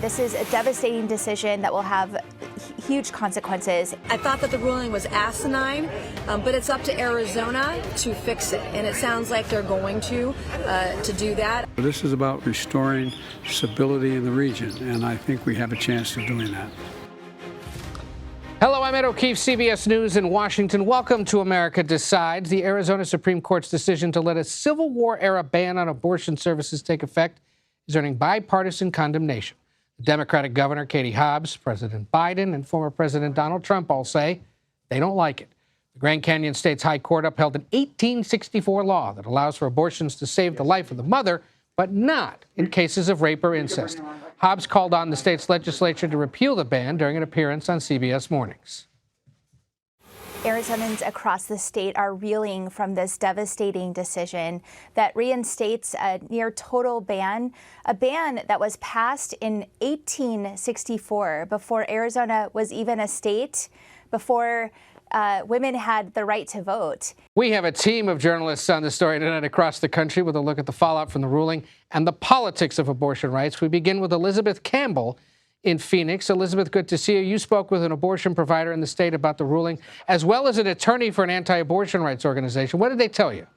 This is a devastating decision that will have huge consequences. I thought that the ruling was asinine, but it's up to Arizona to fix it, and it sounds like they're going to do that. This is about restoring stability in the region, and I think we have a chance of doing that. Hello, I'm Ed O'Keefe, CBS News in Washington. Welcome to America Decides. The Arizona Supreme Court's decision to let a Civil War-era ban on abortion services take effect is earning bipartisan condemnation. The Democratic Governor Katie Hobbs, President Biden, and former President Donald Trump all say they don't like it. The Grand Canyon State's High Court upheld an 1864 law that allows for abortions to save the life of the mother, but not in cases of rape or incest. Hobbs called on the state's legislature to repeal the ban during an appearance on CBS Mornings. Arizonans across the state are reeling from this devastating decision that reinstates a near total ban, a ban that was passed in 1864, before Arizona was even a state, before women had the right to vote. We have a team of journalists on the story tonight across the country with a look at the fallout from the ruling and the politics of abortion rights. We begin with Elizabeth Campbell in Phoenix. Elizabeth, good to see you. You spoke with an abortion provider in the state about the ruling, as well as an attorney for an anti-abortion rights organization. What did they tell you?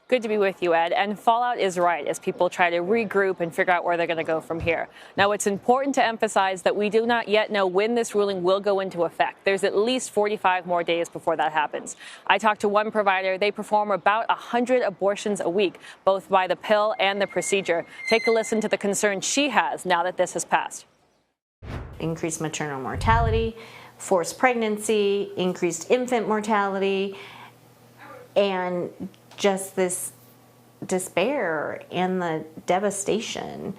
Good to be with you, Ed. And fallout is right as people try to regroup and figure out where they're going to go from here. Now, it's important to emphasize that we do not yet know when this ruling will go into effect. There's at least 45 more days before that happens. I talked to one provider. They perform about 100 abortions a week, both by the pill and the procedure. Take a listen to the concern she has now that this has passed. Increased maternal mortality, forced pregnancy, increased infant mortality, and just this despair and the devastation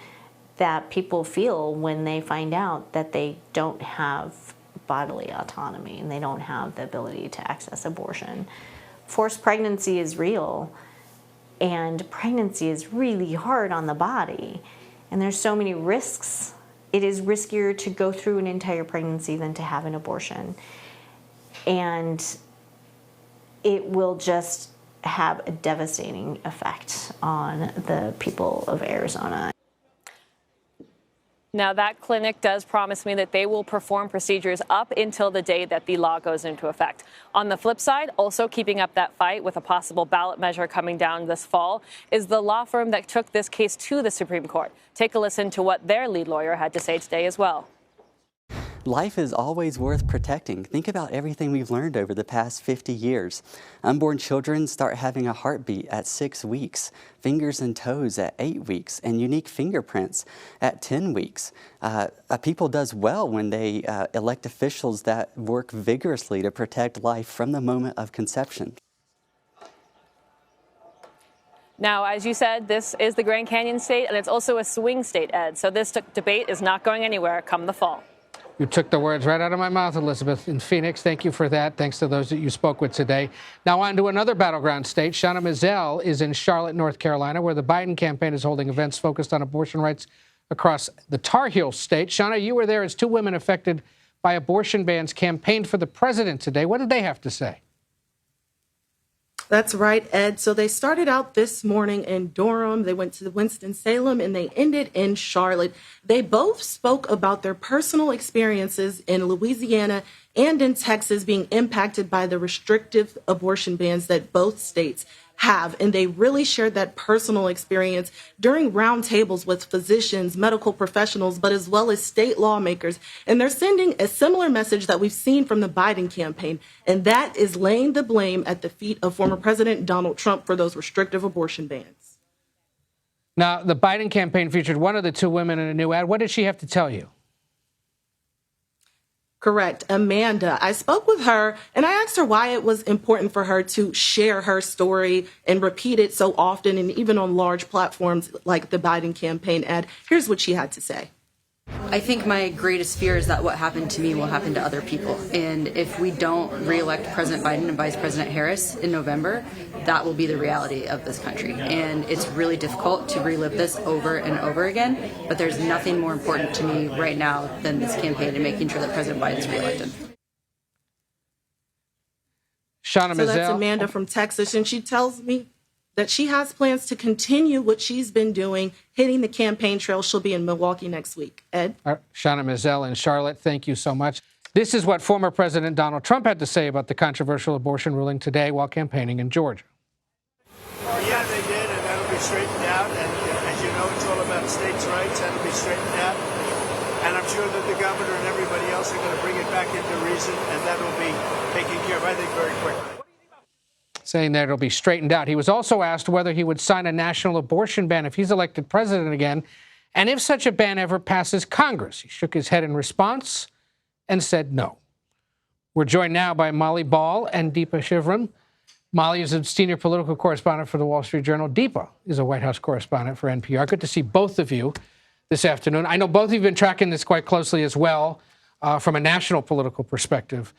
that people feel when they find out that they don't have bodily autonomy and they don't have the ability to access abortion. Forced pregnancy is real, and pregnancy is really hard on the body, and there's so many risks. It is riskier to go through an entire pregnancy than to have an abortion, and it will just have a devastating effect on the people of Arizona. Now, that clinic does promise me that they will perform procedures up until the day that the law goes into effect. On the flip side, also keeping up that fight with a possible ballot measure coming down this fall is the law firm that took this case to the Supreme Court. Take a listen to what their lead lawyer had to say today as well. Life is always worth protecting. Think about everything we've learned over the past 50 years. Unborn children start having a heartbeat at 6 weeks, fingers and toes at 8 weeks, and unique fingerprints at 10 weeks. A people does well when they elect officials that work vigorously to protect life from the moment of conception. Now, as you said, this is the Grand Canyon state, and it's also a swing state, Ed. So this debate is not going anywhere come the fall. You took the words right out of my mouth, Elizabeth, in Phoenix. Thank you for that. Thanks to those that you spoke with today. Now on to another battleground state. Shauna Mizell is in Charlotte, North Carolina, where the Biden campaign is holding events focused on abortion rights across the Tar Heel state. Shauna, you were there as two women affected by abortion bans campaigned for the president today. What did they have to say? That's right, Ed. So they started out this morning in Durham. They went to Winston-Salem, and they ended in Charlotte. They both spoke about their personal experiences in Louisiana and in Texas being impacted by the restrictive abortion bans that both states have. And they really shared that personal experience during roundtables with physicians, medical professionals, but as well as state lawmakers. And they're sending a similar message that we've seen from the Biden campaign, and that is laying the blame at the feet of former President Donald Trump for those restrictive abortion bans. Now, the Biden campaign featured one of the two women in a new ad. What did she have to tell you? Correct. Amanda. I spoke with her and I asked her why it was important for her to share her story and repeat it so often and even on large platforms like the Biden campaign ad. Here's what she had to say. I think my greatest fear is that what happened to me will happen to other people. And if we don't re-elect President Biden and Vice President Harris in November, that will be the reality of this country. And it's really difficult to relive this over and over again. But there's nothing more important to me right now than this campaign and making sure that President Biden is re-elected. Shauna Mizell. So that's Amanda from Texas, and she tells me that she has plans to continue what she's been doing, hitting the campaign trail. She'll be in Milwaukee next week. Ed? Shauna Mizell in Charlotte, thank you so much. This is what former President Donald Trump had to say about the controversial abortion ruling today while campaigning in Georgia. Yeah, they did, and that'll be straightened out. And as you know, it's all about states' rights. That'll be straightened out. And I'm sure that the governor and everybody else are going to bring it back into reason, and that will be taken care of, I think, very quickly. Saying that it'll be straightened out. He was also asked whether he would sign a national abortion ban if he's elected president again, and if such a ban ever passes Congress. He shook his head in response and said no. We're joined now by Molly Ball and Deepa Shivram. Molly is a senior political correspondent for the Wall Street Journal. Deepa is a White House correspondent for NPR. Good to see both of you this afternoon. I know both of you have been tracking this quite closely as well from a national political perspective.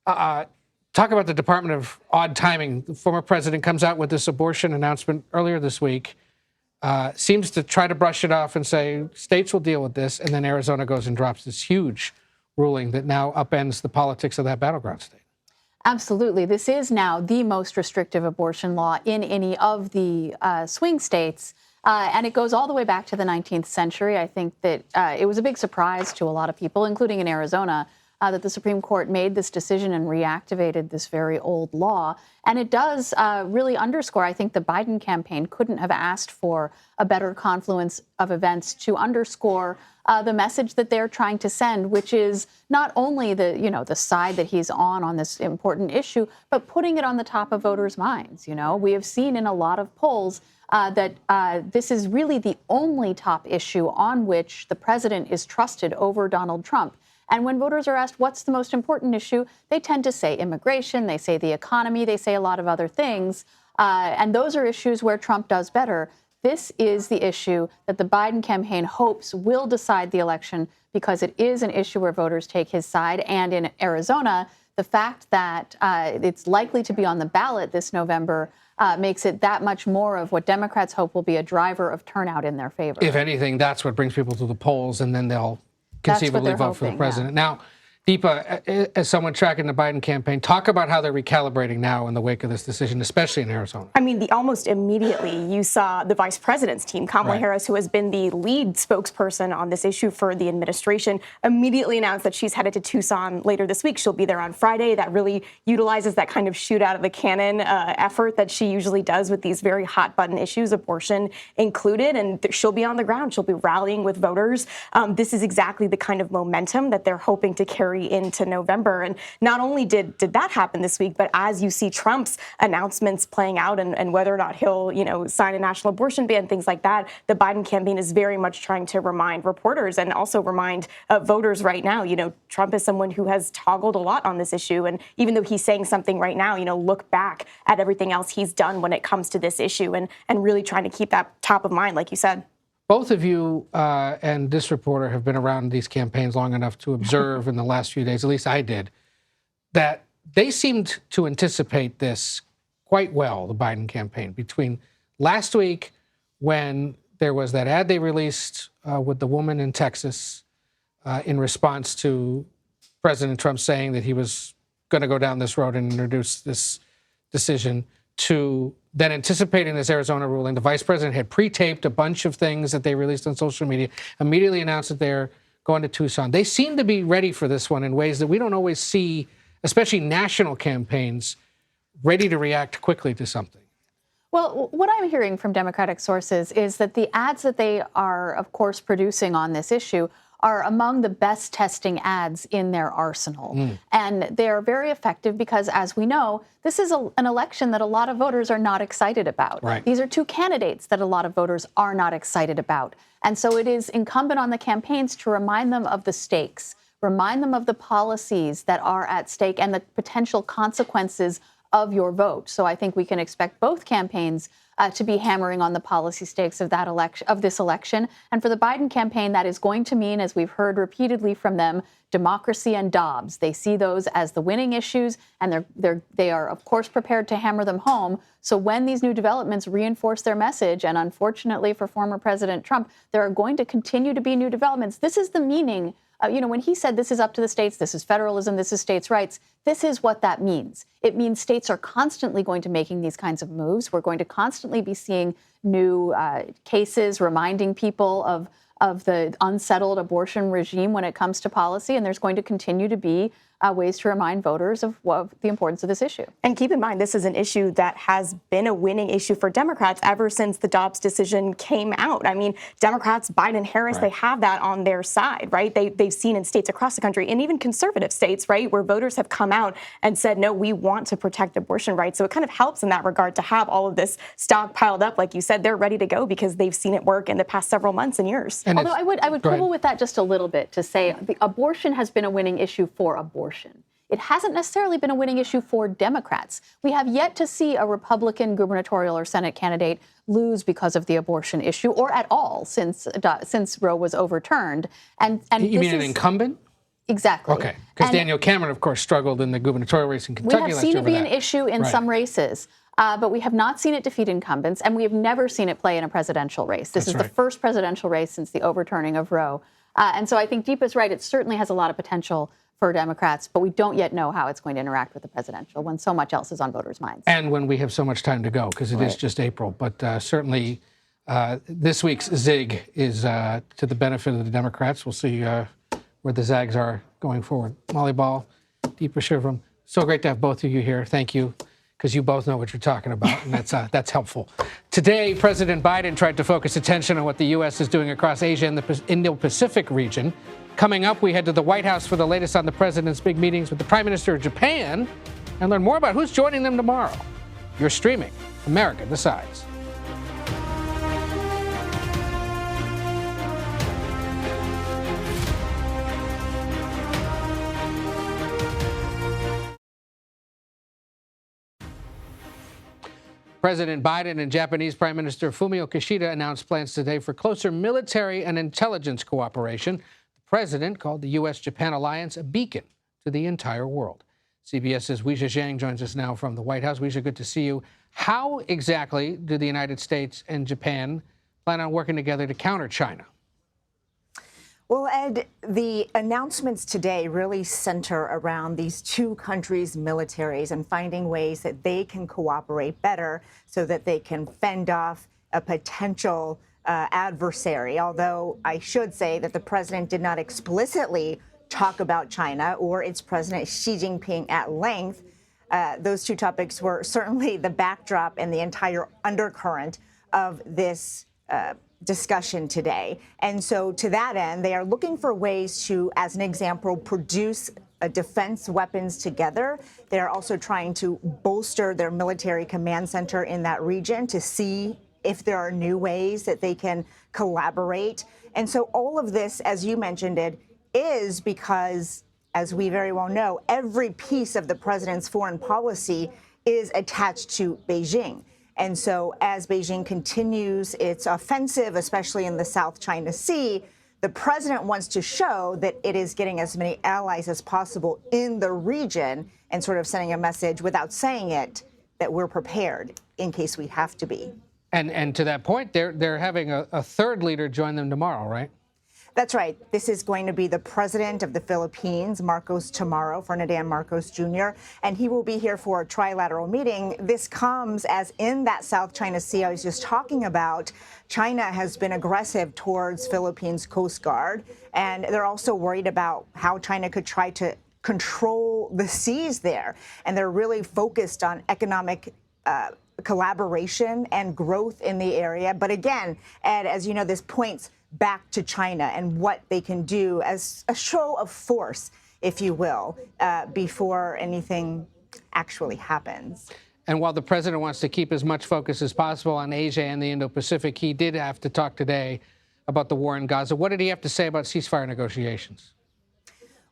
Talk about the Department of odd timing. The former president comes out with this abortion announcement earlier this week, seems to try to brush it off and say states will deal with this, and then Arizona goes and drops this huge ruling that now upends the politics of that battleground state. Absolutely. This is now the most restrictive abortion law in any of the swing states. And it goes all the way back to the 19th century. I think that it was a big surprise to a lot of people, including in Arizona, that the Supreme Court made this decision and reactivated this very old law. And it does really underscore, I think the Biden campaign couldn't have asked for a better confluence of events to underscore the message that they're trying to send, which is not only the side that he's on this important issue, but putting it on the top of voters' minds. We have seen in a lot of polls that this is really the only top issue on which the president is trusted over Donald Trump. And when voters are asked what's the most important issue, they tend to say immigration, they say the economy, they say a lot of other things. And those are issues where Trump does better. This is the issue that the Biden campaign hopes will decide the election because it is an issue where voters take his side. And in Arizona, the fact that it's likely to be on the ballot this November makes it that much more of what Democrats hope will be a driver of turnout in their favor. If anything, that's what brings people to the polls, and then they'll conceivably vote for the president. Yeah. Now, Deepa, as someone tracking the Biden campaign, talk about how they're recalibrating now in the wake of this decision, especially in Arizona. I mean, almost immediately you saw the vice president's team, Kamala Harris, who has been the lead spokesperson on this issue for the administration, immediately announced that she's headed to Tucson later this week. She'll be there on Friday. That really utilizes that kind of shoot out of the cannon effort that she usually does with these very hot button issues, abortion included. And she'll be on the ground. She'll be rallying with voters. This is exactly the kind of momentum that they're hoping to carry into November. And not only did that happen this week, but as you see Trump's announcements playing out and whether or not he'll, sign a national abortion ban, things like that, the Biden campaign is very much trying to remind reporters and also remind voters right now, Trump is someone who has toggled a lot on this issue. And even though he's saying something right now, look back at everything else he's done when it comes to this issue and really trying to keep that top of mind, like you said. Both of you and this reporter have been around these campaigns long enough to observe in the last few days, at least I did, that they seemed to anticipate this quite well, the Biden campaign. Between last week, when there was that ad they released with the woman in Texas in response to President Trump saying that he was going to go down this road and introduce this decision, to then anticipating this Arizona ruling. The vice president had pre-taped a bunch of things that they released on social media, immediately announced that they're going to Tucson. They seem to be ready for this one in ways that we don't always see, especially national campaigns, ready to react quickly to something. Well, what I'm hearing from Democratic sources is that the ads that they are, of course, producing on this issue are among the best testing ads in their arsenal. And they're very effective because, as we know, this is an election that a lot of voters are not excited about. Right. These are two candidates that a lot of voters are not excited about. And so it is incumbent on the campaigns to remind them of the stakes, remind them of the policies that are at stake and the potential consequences of your vote. So I think we can expect both campaigns to be hammering on the policy stakes of that election, of this election. And for the Biden campaign, that is going to mean, as we've heard repeatedly from them, democracy and Dobbs. They see those as the winning issues, and they are, of course, prepared to hammer them home. So when these new developments reinforce their message, and unfortunately for former President Trump, there are going to continue to be new developments. This is the meaning When he said this is up to the states, this is federalism, this is states' rights, this is what that means. It means states are constantly going to making these kinds of moves. We're going to constantly be seeing new cases reminding people of the unsettled abortion regime when it comes to policy, and there's going to continue to be ways to remind voters of the importance of this issue. And keep in mind, this is an issue that has been a winning issue for Democrats ever since the Dobbs decision came out. I mean, Democrats, Biden, Harris, They have that on their side, right? They've seen in states across the country, and even conservative states, right, where voters have come out and said, no, we want to protect abortion rights. So it kind of helps in that regard to have all of this stock piled up. Like you said, they're ready to go because they've seen it work in the past several months and years. And although I would quibble with that just a little bit to say the abortion has been a winning issue for abortion. It hasn't necessarily been a winning issue for Democrats. We have yet to see a Republican gubernatorial or Senate candidate lose because of the abortion issue, or at all since Roe was overturned. And you mean an incumbent? Exactly. Okay, because Daniel Cameron, of course, struggled in the gubernatorial race in Kentucky. We have seen it be an issue in some races. But we have not seen it defeat incumbents, and we have never seen it play in a presidential race. This is the first presidential race since the overturning of Roe. And so I think Deepa's right. It certainly has a lot of potential for Democrats, but we don't yet know how it's going to interact with the presidential when so much else is on voters' minds. And when we have so much time to go, because it is just April. But certainly this week's zig is to the benefit of the Democrats. We'll see where the zags are going forward. Molly Ball, Deepa Shivram, so great to have both of you here. Thank you, because you both know what you're talking about, and that's helpful. Today, President Biden tried to focus attention on what the U.S. is doing across Asia and the Indo-Pacific region. Coming up, we head to the White House for the latest on the president's big meetings with the Prime Minister of Japan and learn more about who's joining them tomorrow. You're streaming America Decides. President Biden and Japanese Prime Minister Fumio Kishida announced plans today for closer military and intelligence cooperation. The president called the U.S.-Japan alliance a beacon to the entire world. CBS's Weijia Zhang joins us now from the White House. Weijia, good to see you. How exactly do the United States and Japan plan on working together to counter China? Well, Ed, the announcements today really center around these two countries' militaries and finding ways that they can cooperate better so that they can fend off a potential adversary. Although I should say that the president did not explicitly talk about China or its president Xi Jinping at length. Those two topics were certainly the backdrop and the entire undercurrent of this discussion today. And so to that end, they are looking for ways to, as an example, produce defense weapons together. They're also trying to bolster their military command center in that region to see if there are new ways that they can collaborate. And so all of this, as you mentioned it, is because, as we very well know, every piece of the president's foreign policy is attached to Beijing. And so as Beijing continues its offensive, especially in the South China Sea, the president wants to show that it is getting as many allies as possible in the region and sort of sending a message without saying it that we're prepared in case we have to be. And to that point, they're having a third leader join them tomorrow, right? That's right. This is going to be the president of the Philippines, Marcos Chamorro, Ferdinand Marcos Jr., and he will be here for a trilateral meeting. This comes as in that South China Sea I was just talking about, China has been aggressive towards Philippines Coast Guard, and they're also worried about how China could try to control the seas there. And they're really focused on economic collaboration and growth in the area. But again, Ed, as you know, this points back to China and what they can do as a show of force, if you will, before anything actually happens. And while the president wants to keep as much focus as possible on Asia and the Indo-Pacific, he did have to talk today about the war in Gaza. What did he have to say about ceasefire negotiations?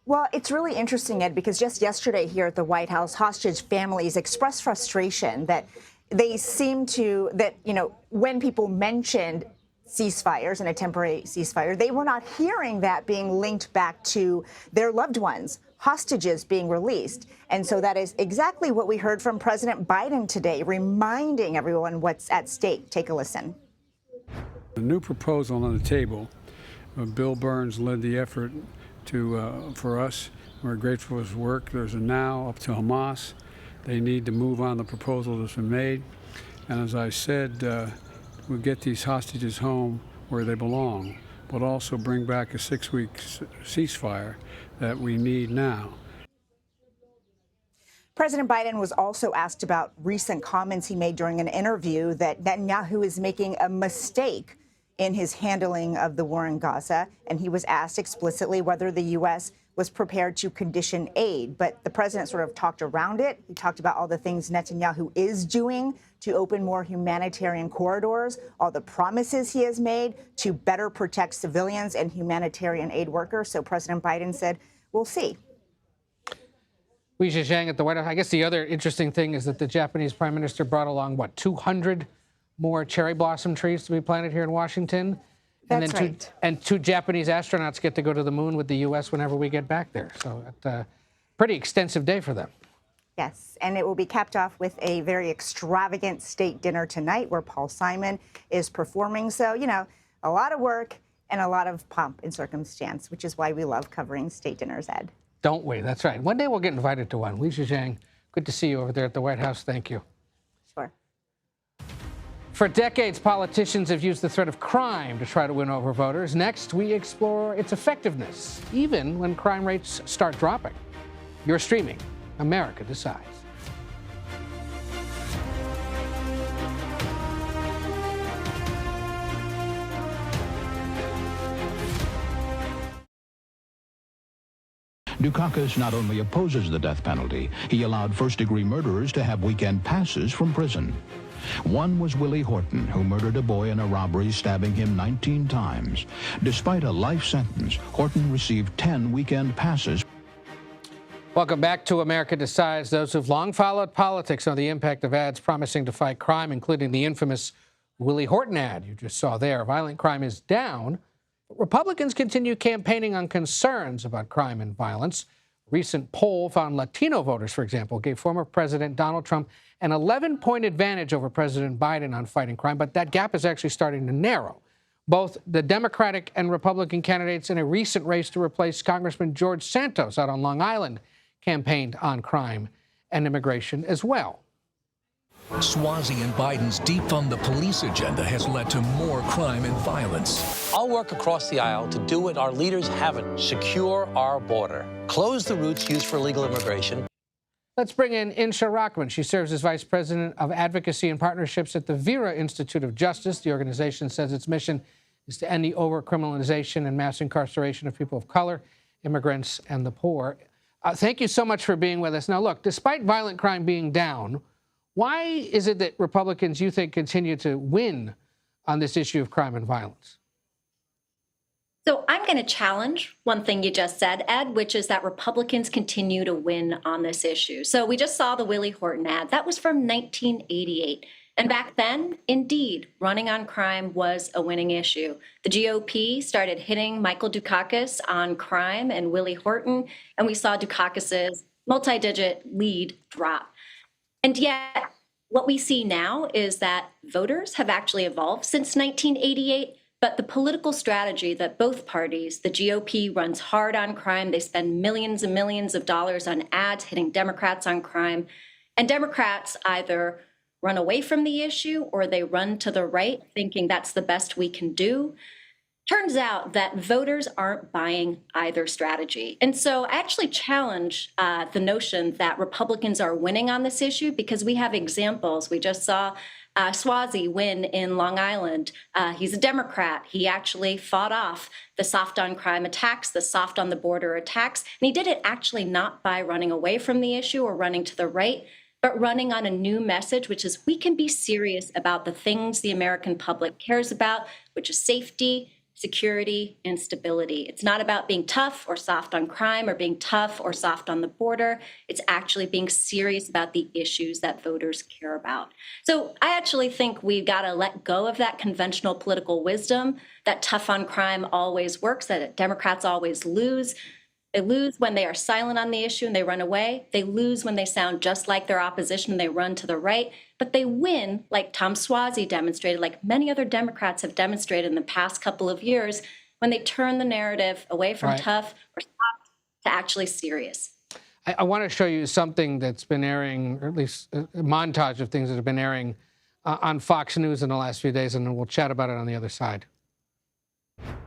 Well, it's really interesting, Ed, because just yesterday here at the White House, hostage families expressed frustration that they seem to, that, you know, when people mentioned ceasefires and a temporary ceasefire, they were not hearing that being linked back to their loved ones, hostages being released. And so that is exactly what we heard from President Biden today, reminding everyone what's at stake. Take a listen. The new proposal on the table, Bill Burns led the effort for us. We're grateful for his work. There's a now up to Hamas. They need to move on the proposal that's been made. And as I said, we'll get these hostages home where they belong, but also bring back a 6-week ceasefire that we need now. President Biden was also asked about recent comments he made during an interview that Netanyahu is making a mistake in his handling of the war in Gaza, and he was asked explicitly whether the U.S. was prepared to condition aid. But the president sort of talked around it. He talked about all the things Netanyahu is doing to open more humanitarian corridors, all the promises he has made to better protect civilians and humanitarian aid workers. So President Biden said, we'll see. Li Zhang at the White House. I guess the other interesting thing is that the Japanese Prime Minister brought along, 200 more cherry blossom trees to be planted here in Washington. That's and then right. And 2 Japanese astronauts get to go to the moon with the U.S. whenever we get back there. So it's a pretty extensive day for them. Yes, and it will be capped off with a very extravagant state dinner tonight where Paul Simon is performing. So, a lot of work and a lot of pomp and circumstance, which is why we love covering state dinners, Ed. Don't we? That's right. One day we'll get invited to one. Li Zhang, good to see you over there at the White House. Thank you. Sure. For decades, politicians have used the threat of crime to try to win over voters. Next, we explore its effectiveness, even when crime rates start dropping. You're streaming America Decides. Dukakis not only opposes the death penalty, he allowed first-degree murderers to have weekend passes from prison. One was Willie Horton, who murdered a boy in a robbery, stabbing him 19 times. Despite a life sentence, Horton received 10 weekend passes. Welcome back to America Decides. Those who've long followed politics know the impact of ads promising to fight crime, including the infamous Willie Horton ad you just saw there. Violent crime is down. Republicans continue campaigning on concerns about crime and violence. A recent poll found Latino voters, for example, gave former President Donald Trump an 11-point advantage over President Biden on fighting crime, but that gap is actually starting to narrow. Both the Democratic and Republican candidates in a recent race to replace Congressman George Santos out on Long Island campaigned on crime and immigration as well. Swazi and Biden's defund the police agenda has led to more crime and violence. I'll work across the aisle to do what our leaders haven't: secure our border, close the routes used for illegal immigration. Let's bring in Insha Rachman. She serves as Vice President of Advocacy and Partnerships at the Vera Institute of Justice. The organization says its mission is to end the overcriminalization and mass incarceration of people of color, immigrants, and the poor. Thank you so much for being with us. Now, look, despite violent crime being down, why is it that Republicans, you think, continue to win on this issue of crime and violence? So I'm going to challenge one thing you just said, Ed, which is that Republicans continue to win on this issue. So we just saw the Willie Horton ad. That was from 1988. And back then, indeed, running on crime was a winning issue. The GOP started hitting Michael Dukakis on crime and Willie Horton, and we saw Dukakis's multi-digit lead drop. And yet, what we see now is that voters have actually evolved since 1988, but the political strategy that both parties, the GOP runs hard on crime, they spend millions and millions of dollars on ads hitting Democrats on crime, and Democrats either run away from the issue or they run to the right, thinking that's the best we can do. Turns out that voters aren't buying either strategy. And so I actually challenge the notion that Republicans are winning on this issue because we have examples. We just saw Swazi win in Long Island. He's a Democrat. He actually fought off the soft on crime attacks, the soft on the border attacks. And he did it actually not by running away from the issue or running to the right, but running on a new message, which is we can be serious about the things the American public cares about, which is safety, security, and stability. It's not about being tough or soft on crime or being tough or soft on the border. It's actually being serious about the issues that voters care about. So I actually think we've got to let go of that conventional political wisdom that tough on crime always works, that Democrats always lose. They lose when they are silent on the issue and they run away. They lose when they sound just like their opposition and they run to the right. But they win, like Tom Swazi demonstrated, like many other Democrats have demonstrated in the past couple of years, when they turn the narrative away from tough or soft to actually serious. I want to show you something that's been airing, or at least a montage of things that have been airing on Fox News in the last few days, and then we'll chat about it on the other side.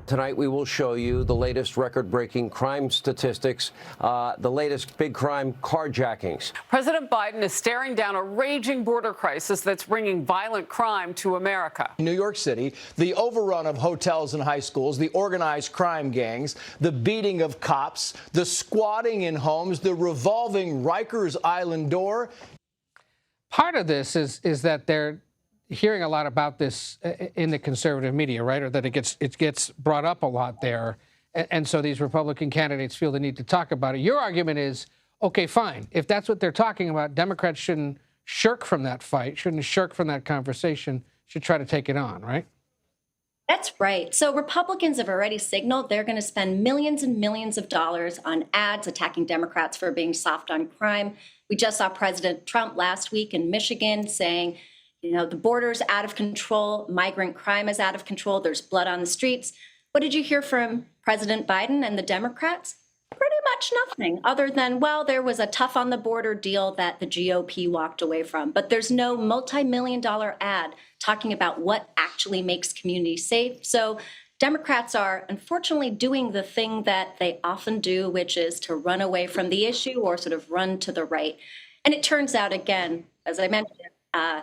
Tonight, we will show you the latest record-breaking crime statistics, the latest big crime carjackings. President Biden is staring down a raging border crisis that's bringing violent crime to America. New York City, the overrun of hotels and high schools, the organized crime gangs, the beating of cops, the squatting in homes, the revolving Rikers Island door. Part of this is that they're hearing a lot about this in the conservative media, right? Or that it gets brought up a lot there. And so these Republican candidates feel the need to talk about it. Your argument is, okay, fine. If that's what they're talking about, Democrats shouldn't shirk from that fight, shouldn't shirk from that conversation, should try to take it on, right? That's right. So Republicans have already signaled they're going to spend millions and millions of dollars on ads attacking Democrats for being soft on crime. We just saw President Trump last week in Michigan saying, you know, the border's out of control, migrant crime is out of control, there's blood on the streets. What did you hear from President Biden and the Democrats? Pretty much nothing, other than, well, there was a tough on the border deal that the GOP walked away from. But there's no multi-million-dollar ad talking about what actually makes communities safe. So Democrats are unfortunately doing the thing that they often do, which is to run away from the issue or sort of run to the right. And it turns out, again, as I mentioned,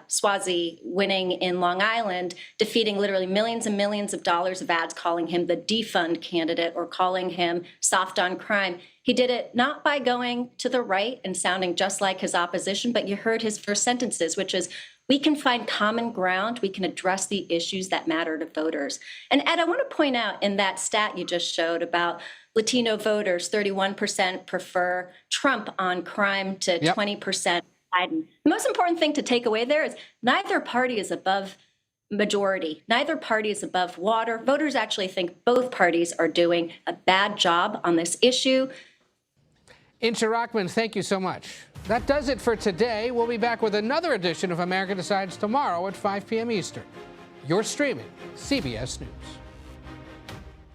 Swazi winning in Long Island, defeating literally millions and millions of dollars of ads calling him the defund candidate or calling him soft on crime. He did it not by going to the right and sounding just like his opposition, but you heard his first sentences, which is, we can find common ground, we can address the issues that matter to voters. And Ed, I want to point out in that stat you just showed about Latino voters, 31% prefer Trump on crime to 20% Biden. The most important thing to take away there is neither party is above majority. Neither party is above water. Voters actually think both parties are doing a bad job on this issue. Incha Rockman, thank you so much. That does it for today. We'll be back with another edition of America Decides tomorrow at 5 p.m. Eastern. You're streaming CBS News.